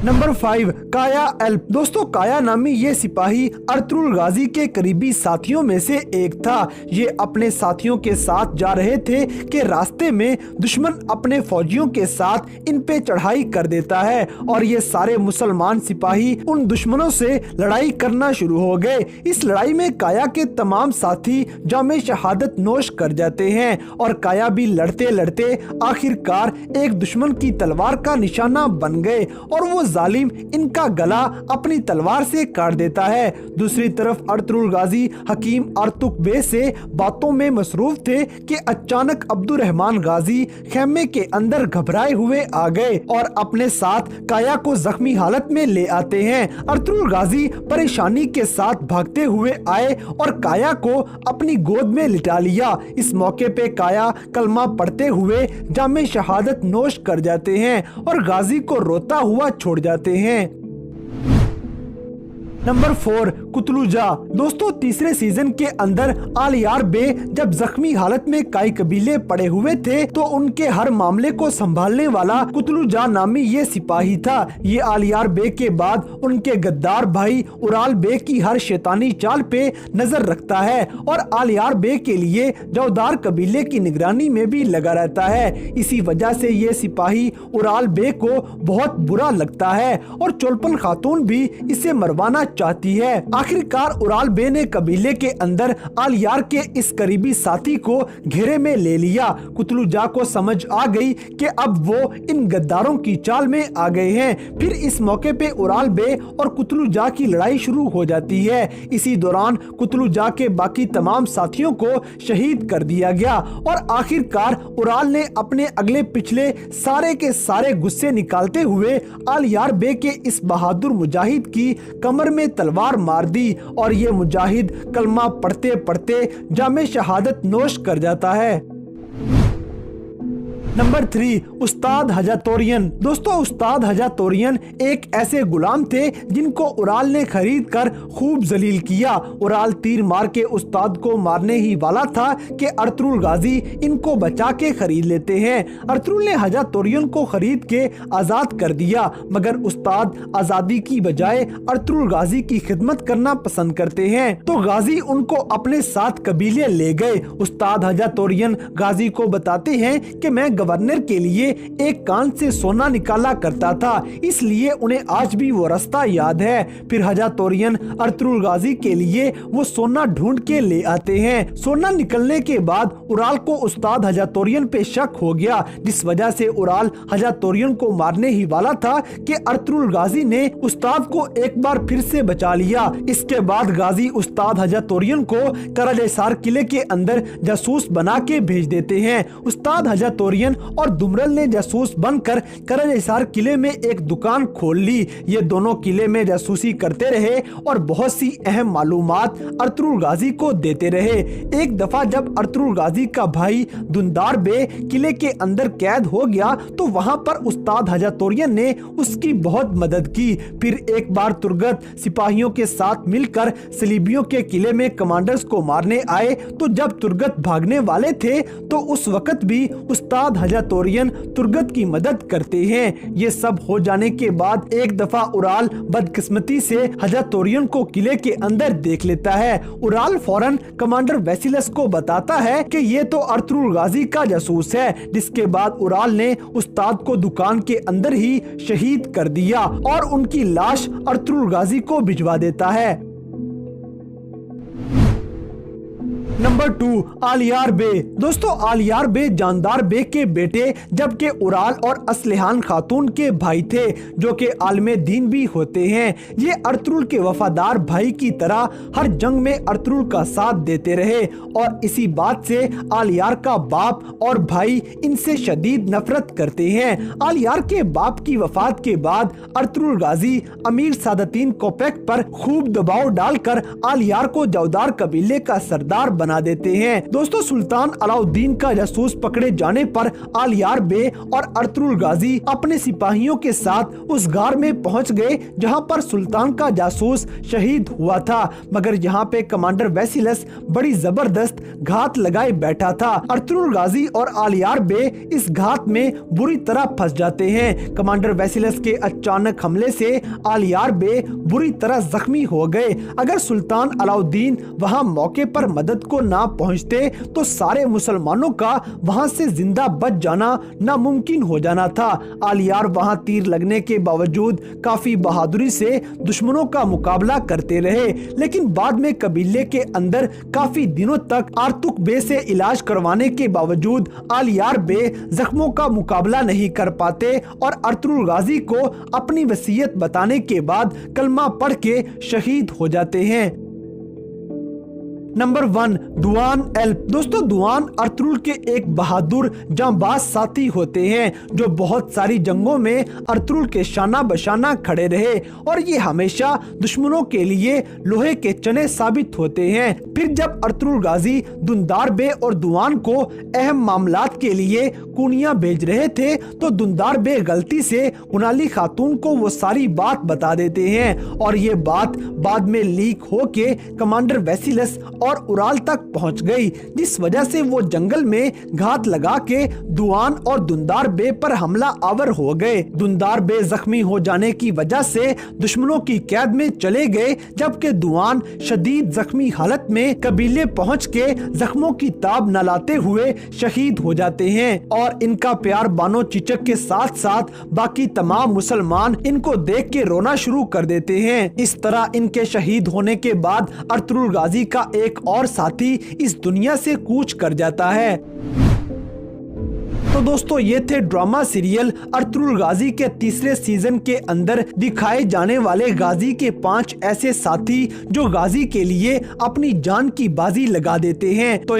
Number 5, काया एल्प। दोस्तों, काया नामी ये सिपाही अर्तुगरुल गाजी के करीबी साथियों में से एक था। ये अपने साथियों के साथ जा रहे थे कि रास्ते में दुश्मन अपने फौजियों के साथ इन पे चढ़ाई कर देता है और ये सारे मुसलमान सिपाही उन दुश्मनों से लड़ाई करना शुरू हो गए। इस लड़ाई में काया के तमाम साथी जामे शहादत नोश कर जाते हैं और काया भी लड़ते लड़ते आखिरकार एक दुश्मन की तलवार का निशाना बन गए और वो जालिम इनका गला अपनी तलवार से काट देता है। दूसरी तरफ अर्तुगरुल गाजी हकीम आर्तुक बे से बातों में मसरूफ थे कि अचानक अब्दुर्रहमान गाजी खेमे के अंदर घबराए हुए आ गए और अपने साथ काया को जख्मी हालत में ले आते हैं। अर्तुगरुल गाजी परेशानी के साथ भागते हुए आए और काया को अपनी गोद में लिटा लिया। इस मौके पे काया कलमा पढ़ते हुए जामे शहादत नोश कर जाते हैं और गाजी को रोता हुआ छोड़ जाते हैं। नंबर 4, कुतलुजा। दोस्तों, तीसरे सीजन के अंदर आलियार बे जब जख्मी हालत में काई कबीले पड़े हुए थे तो उनके हर मामले को संभालने वाला कुतलुजा नामी ये सिपाही था। ये आलियार बे के बाद उनके गद्दार भाई उराल बे की हर शैतानी चाल पे नजर रखता है और आलियार बे के लिए जौदार कबीले की निगरानी में भी लगा रहता है। इसी वजह से ये सिपाही उराल बे को बहुत बुरा लगता है और चोलपन खातून भी इसे मरवाना चाहती है। आखिरकार उराल बे ने कबीले के अंदर आलियार के इस करीबी साथी को घेरे में ले लिया। कुतलुजा को समझ आ गई कि अब वो इन गद्दारों की चाल में आ गए हैं। फिर इस मौके पे उराल बे और कुतलुजा की लड़ाई शुरू हो जाती है। इसी दौरान कुतलुजा के बाकी तमाम साथियों को शहीद कर दिया गया और आखिरकार उराल ने अपने अगले पिछले सारे के सारे गुस्से निकालते हुए आलियार बे के इस बहादुर मुजाहिद की कमर में तलवार मार दी और ये मुजाहिद कलमा पढ़ते पढ़ते जामे शहादत नोश कर जाता है। नंबर 3, उस्ताद हजातोरियन। दोस्तों, उस्ताद हजातोरियन एक ऐसे गुलाम थे जिनको उराल ने खरीद कर खूब जलील किया। उराल तीर मार के उस्ताद को मारने ही वाला था कि अर्तुगरुल गाजी इनको बचा के खरीद लेते हैं। अर्तुगरुल ने हजातोरियन को खरीद के आजाद कर दिया, मगर उस्ताद आजादी की बजाय अर्तुगरुल गाजी की खिदमत करना पसंद करते हैं तो गाजी उनको अपने साथ कबीले ले गए। उस्ताद हजातोरियन गाजी को बताते हैं कि मैं गवर्नर के लिए एक कान से सोना निकाला करता था, इसलिए उन्हें आज भी वो रास्ता याद है। फिर हजातोरियन अर्तुगरुल गाजी के लिए वो सोना ढूंढ के ले आते हैं। सोना निकलने के बाद उराल को उस्ताद हजातोरियन पे शक हो गया, जिस वजह से उराल हजातोरियन को मारने ही वाला था कि अर्तुगरुल गाजी ने उस्ताद को एक बार फिर से बचा लिया। इसके बाद गाजी उस्ताद हजातोरियन को कराजेसार किले के अंदर जासूस बना के भेज देते हैं। उस्ताद हजातोरियन और दुमरल ने जासूस बनकर कराजेसार किले में एक दुकान खोल ली। ये दोनों किले में जासूसी करते रहे और बहुत सी अहम मालूमात अर्तुगरुल गाजी को देते रहे। एक दफा जब अर्तुगरुल गाजी का भाई दुंदार बे किले के अंदर कैद हो गया तो वहां पर उस्ताद हजातोरियन ने उसकी बहुत मदद की। फिर एक बार तुर्गत सिपाहियों के साथ मिलकर सलीबियों के किले में कमांडर्स को मारने आए तो जब तुर्गत भागने वाले थे तो उस वक्त भी उस्ताद हजातोरियन तुर्गत की मदद करते हैं। ये सब हो जाने के बाद एक दफा उराल बदकिस्मती से हजातोरियन को किले के अंदर देख लेता है। उराल फौरन कमांडर वेसिलस को बताता है कि ये तो अर्तुगरुल गाजी का जासूस है, जिसके बाद उराल ने उस्ताद को दुकान के अंदर ही शहीद कर दिया और उनकी लाश अर्तुगरुल गाजी को भिजवा देता है। नंबर 2, आलियार बे। दोस्तों, आलियार बे जानदार बे के बेटे जबकि उराल और असलिहान खातून के भाई थे जो कि आलमे दीन भी होते हैं। ये अर्तुगरुल के वफादार भाई की तरह हर जंग में अर्तुगरुल का साथ देते रहे और इसी बात से आलियार का बाप और भाई इनसे शदीद नफरत करते हैं। आलियार के बाप की वफात के बाद अर्तुगरुल गाजी अमीर सादतीन कोपेक पर खूब दबाव डालकर आलियार को जौदार कबीले का सरदार बना देते हैं। दोस्तों, सुल्तान अलाउद्दीन का जासूस पकड़े जाने पर आलियार बे और अर्तुगरुल गाजी अपने सिपाहियों के साथ उस गार में पहुंच गए जहां पर सुल्तान का जासूस शहीद हुआ था। मगर यहाँ पे कमांडर वेसिलस बड़ी जबरदस्त घात लगाए बैठा था। अर्तुगरुल गाजी और आलियार बे इस घात में बुरी तरह फंस जाते हैं। कमांडर वेसिलस के अचानक हमले से आलियार बे बुरी तरह जख्मी हो गए। अगर सुल्तान अलाउद्दीन वहां मौके पर मदद को ना पहुंचते तो सारे मुसलमानों का वहां से जिंदा बच जाना नामुमकिन हो जाना था। आलियार वहां तीर लगने के बावजूद काफी बहादुरी से दुश्मनों का मुकाबला करते रहे, लेकिन बाद में कबीले के अंदर काफी दिनों तक आर्तुक बे से इलाज करवाने के बावजूद आलियार बे जख्मों का मुकाबला नहीं कर पाते और अर्तुगरुल गाजी को अपनी वसीयत बताने के बाद कलमा पढ़ के शहीद हो जाते हैं। नंबर 1, दुआन एल्प। दोस्तों, दुआन अर्तुगरुल के एक बहादुर जांबाज साथी होते हैं जो बहुत सारी जंगों में अर्तुगरुल के शाना बशाना खड़े रहे और ये हमेशा दुश्मनों के लिए लोहे के चने साबित होते हैं। फिर जब अर्तुगरुल गाजी दुंदार बे और दुआन को अहम मामलात के लिए कुनिया भेज रहे थे तो दुंदार बे गलती से उनाली खातून को वो सारी बात बता देते हैं और ये बात बाद में लीक होके कमांडर वेसिलस और उराल तक पहुंच गई, जिस वजह से वो जंगल में घात लगा के दुआन और दुंदार बे पर हमला आवर हो गए। दुंदार बे जख्मी हो जाने की वजह से दुश्मनों की कैद में चले गए, जबकि दुआन शदीद जख्मी हालत में कबीले पहुंच के जख्मों की ताब न लाते हुए शहीद हो जाते हैं और इनका प्यार बानो चिचक के साथ साथ बाकी तमाम मुसलमान इनको देख के रोना शुरू कर देते हैं। इस तरह इनके शहीद होने के बाद अर्तुगरुल गाजी का एक और साथी इस दुनिया से कूच कर जाता है। तो दोस्तों, ये थे ड्रामा सीरियल अर्तुगरुल गाजी के तीसरे सीजन के अंदर दिखाए जाने वाले गाजी के 5 ऐसे साथी जो गाजी के लिए अपनी जान की बाजी लगा देते हैं। तो